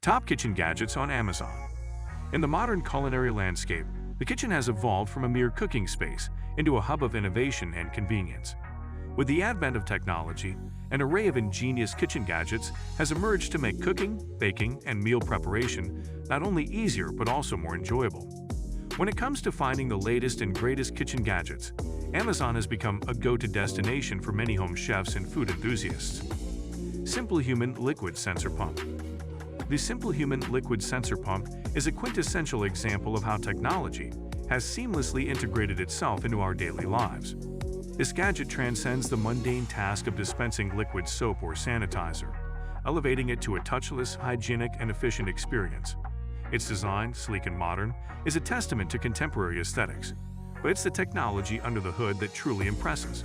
Top kitchen gadgets on Amazon. In the modern culinary landscape, the kitchen has evolved from a mere cooking space into a hub of innovation and convenience. With the advent of technology, an array of ingenious kitchen gadgets has emerged to make cooking, baking, and meal preparation not only easier but also more enjoyable. When it comes to finding the latest and greatest kitchen gadgets, Amazon has become a go-to destination for many home chefs and food enthusiasts. Simple Human Liquid Sensor Pump. The Simple Human Liquid Sensor Pump is a quintessential example of how technology has seamlessly integrated itself into our daily lives. This gadget transcends the mundane task of dispensing liquid soap or sanitizer, elevating it to a touchless, hygienic, and efficient experience. Its design, sleek and modern, is a testament to contemporary aesthetics, but it's the technology under the hood that truly impresses.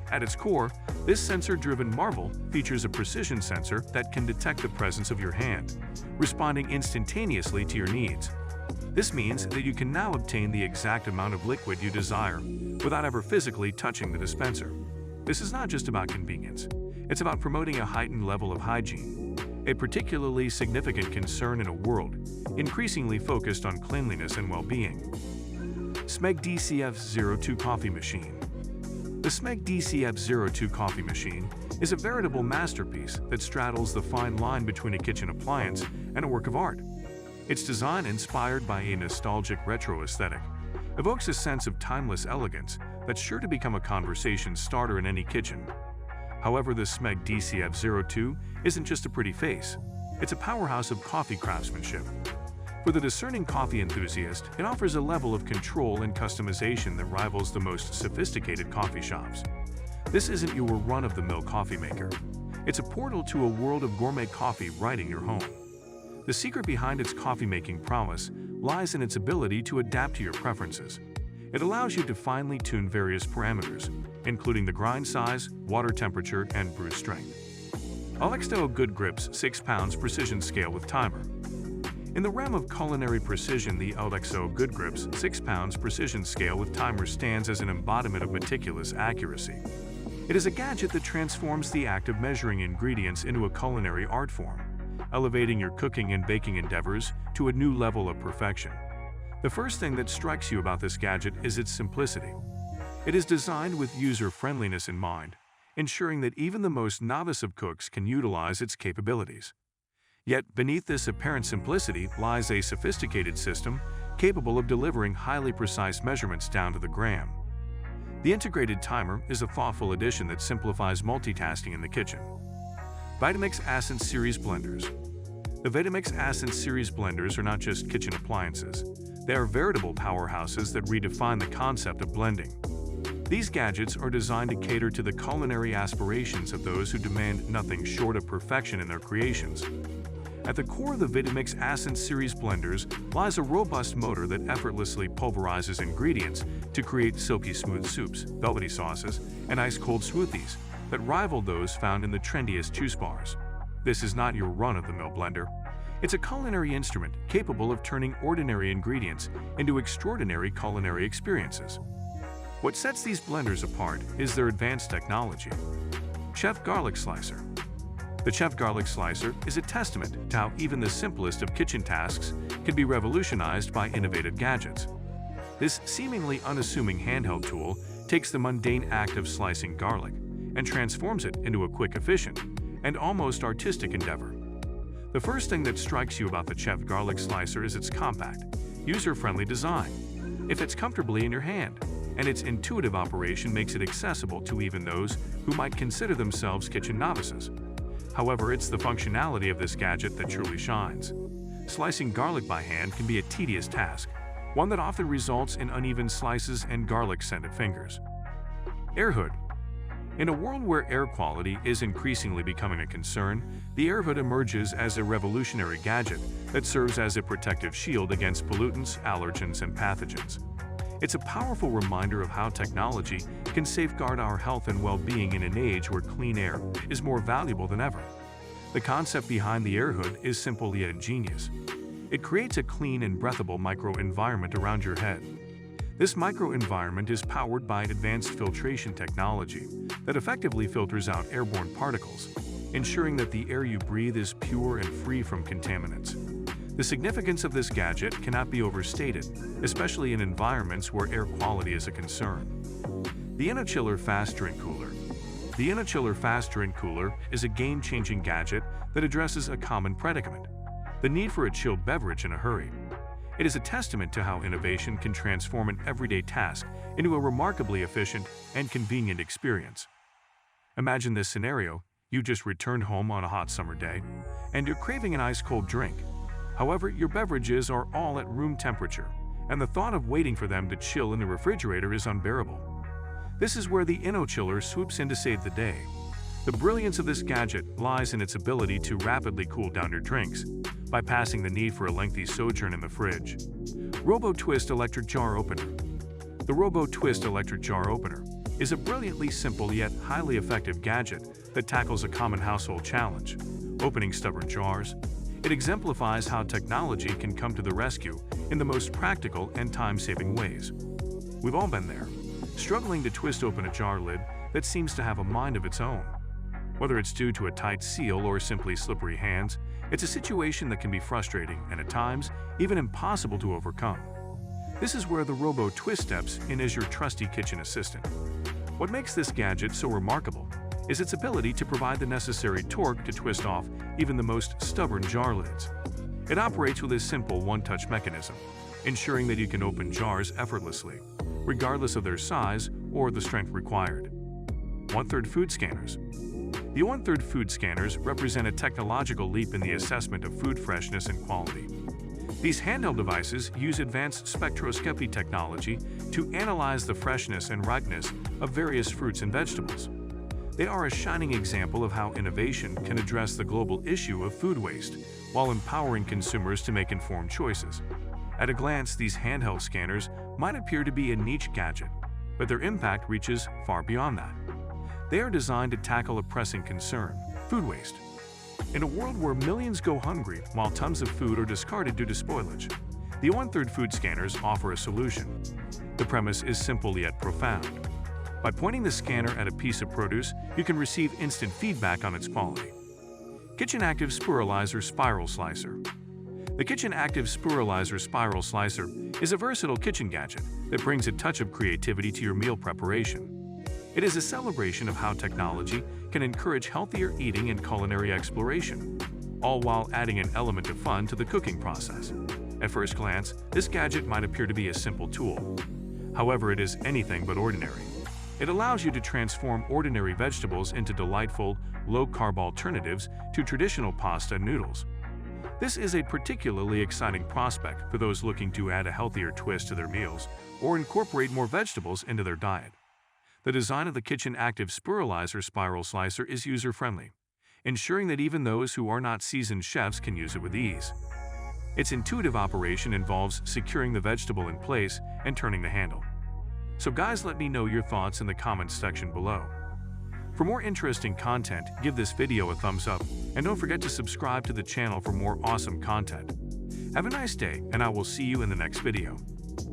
At its core, this sensor-driven marvel features a precision sensor that can detect the presence of your hand, responding instantaneously to your needs. This means that you can now obtain the exact amount of liquid you desire without ever physically touching the dispenser. This is not just about convenience, it's about promoting a heightened level of hygiene, a particularly significant concern in a world increasingly focused on cleanliness and well-being. SMEG DCF02 Coffee Machine. The SMEG DCF02 coffee machine is a veritable masterpiece that straddles the fine line between a kitchen appliance and a work of art. Its design, inspired by a nostalgic retro aesthetic, evokes a sense of timeless elegance that's sure to become a conversation starter in any kitchen. However, the SMEG DCF02 isn't just a pretty face, it's a powerhouse of coffee craftsmanship. For the discerning coffee enthusiast, it offers a level of control and customization that rivals the most sophisticated coffee shops. This isn't your run-of-the-mill coffee maker. It's a portal to a world of gourmet coffee right in your home. The secret behind its coffee-making prowess lies in its ability to adapt to your preferences. It allows you to finely tune various parameters, including the grind size, water temperature, and brew strength. Alexto Good Grips 6 pounds Precision Scale with Timer. In the realm of culinary precision, the Alexo Good Grips 6 pounds Precision Scale with Timer stands as an embodiment of meticulous accuracy. It is a gadget that transforms the act of measuring ingredients into a culinary art form, elevating your cooking and baking endeavors to a new level of perfection. The first thing that strikes you about this gadget is its simplicity. It is designed with user-friendliness in mind, ensuring that even the most novice of cooks can utilize its capabilities. Yet, beneath this apparent simplicity lies a sophisticated system capable of delivering highly precise measurements down to the gram. The integrated timer is a thoughtful addition that simplifies multitasking in the kitchen. Vitamix Ascent Series Blenders. The Vitamix Ascent Series blenders are not just kitchen appliances. They are veritable powerhouses that redefine the concept of blending. These gadgets are designed to cater to the culinary aspirations of those who demand nothing short of perfection in their creations. At the core of the Vitamix Ascent Series blenders lies a robust motor that effortlessly pulverizes ingredients to create silky smooth soups, velvety sauces, and ice-cold smoothies that rival those found in the trendiest juice bars. This is not your run-of-the-mill blender. It's a culinary instrument capable of turning ordinary ingredients into extraordinary culinary experiences. What sets these blenders apart is their advanced technology. Chef Garlic Slicer. The Chef Garlic Slicer is a testament to how even the simplest of kitchen tasks can be revolutionized by innovative gadgets. This seemingly unassuming handheld tool takes the mundane act of slicing garlic and transforms it into a quick, efficient, and almost artistic endeavor. The first thing that strikes you about the Chef Garlic Slicer is its compact, user-friendly design. It fits comfortably in your hand, and its intuitive operation makes it accessible to even those who might consider themselves kitchen novices. However, it's the functionality of this gadget that truly shines. Slicing garlic by hand can be a tedious task, one that often results in uneven slices and garlic-scented fingers. Air Hood. In a world where air quality is increasingly becoming a concern, the air hood emerges as a revolutionary gadget that serves as a protective shield against pollutants, allergens, and pathogens. It's a powerful reminder of how technology can safeguard our health and well-being in an age where clean air is more valuable than ever. The concept behind the air hood is simple yet ingenious. It creates a clean and breathable microenvironment around your head. This microenvironment is powered by advanced filtration technology that effectively filters out airborne particles, ensuring that the air you breathe is pure and free from contaminants. The significance of this gadget cannot be overstated, especially in environments where air quality is a concern. The InnoChiller Fast Drink Cooler. The InnoChiller Fast Drink Cooler is a game-changing gadget that addresses a common predicament: the need for a chilled beverage in a hurry. It is a testament to how innovation can transform an everyday task into a remarkably efficient and convenient experience. Imagine this scenario: you just returned home on a hot summer day, and you're craving an ice-cold drink. However, your beverages are all at room temperature, and the thought of waiting for them to chill in the refrigerator is unbearable. This is where the InnoChiller swoops in to save the day. The brilliance of this gadget lies in its ability to rapidly cool down your drinks, bypassing the need for a lengthy sojourn in the fridge. Robo-Twist Electric Jar Opener. The Robo-Twist Electric Jar Opener is a brilliantly simple yet highly effective gadget that tackles a common household challenge: opening stubborn jars. It exemplifies how technology can come to the rescue in the most practical and time-saving ways. We've all been there, struggling to twist open a jar lid that seems to have a mind of its own. Whether it's due to a tight seal or simply slippery hands, it's a situation that can be frustrating and at times even impossible to overcome. This is where the Robo-Twist steps in as your trusty kitchen assistant. What makes this gadget so remarkable is its ability to provide the necessary torque to twist off even the most stubborn jar lids. It operates with a simple one-touch mechanism, ensuring that you can open jars effortlessly, regardless of their size or the strength required. 1/3 Food Scanners. The 1/3 food scanners represent a technological leap in the assessment of food freshness and quality. These handheld devices use advanced spectroscopy technology to analyze the freshness and ripeness of various fruits and vegetables. They are a shining example of how innovation can address the global issue of food waste while empowering consumers to make informed choices. At a glance, these handheld scanners might appear to be a niche gadget, but their impact reaches far beyond that. They are designed to tackle a pressing concern: food waste. In a world where millions go hungry while tons of food are discarded due to spoilage, the 1/3 food scanners offer a solution. The premise is simple yet profound. By pointing the scanner at a piece of produce, you can receive instant feedback on its quality. Kitchen Active Spiralizer Spiral Slicer. The Kitchen Active Spiralizer Spiral Slicer is a versatile kitchen gadget that brings a touch of creativity to your meal preparation. It is a celebration of how technology can encourage healthier eating and culinary exploration, all while adding an element of fun to the cooking process. At first glance, this gadget might appear to be a simple tool. However, it is anything but ordinary. It allows you to transform ordinary vegetables into delightful, low-carb alternatives to traditional pasta and noodles. This is a particularly exciting prospect for those looking to add a healthier twist to their meals or incorporate more vegetables into their diet. The design of the Kitchen Active Spiralizer Spiral Slicer is user-friendly, ensuring that even those who are not seasoned chefs can use it with ease. Its intuitive operation involves securing the vegetable in place and turning the handle. So guys, let me know your thoughts in the comments section below. For more interesting content, give this video a thumbs up and don't forget to subscribe to the channel for more awesome content. Have a nice day, and I will see you in the next video.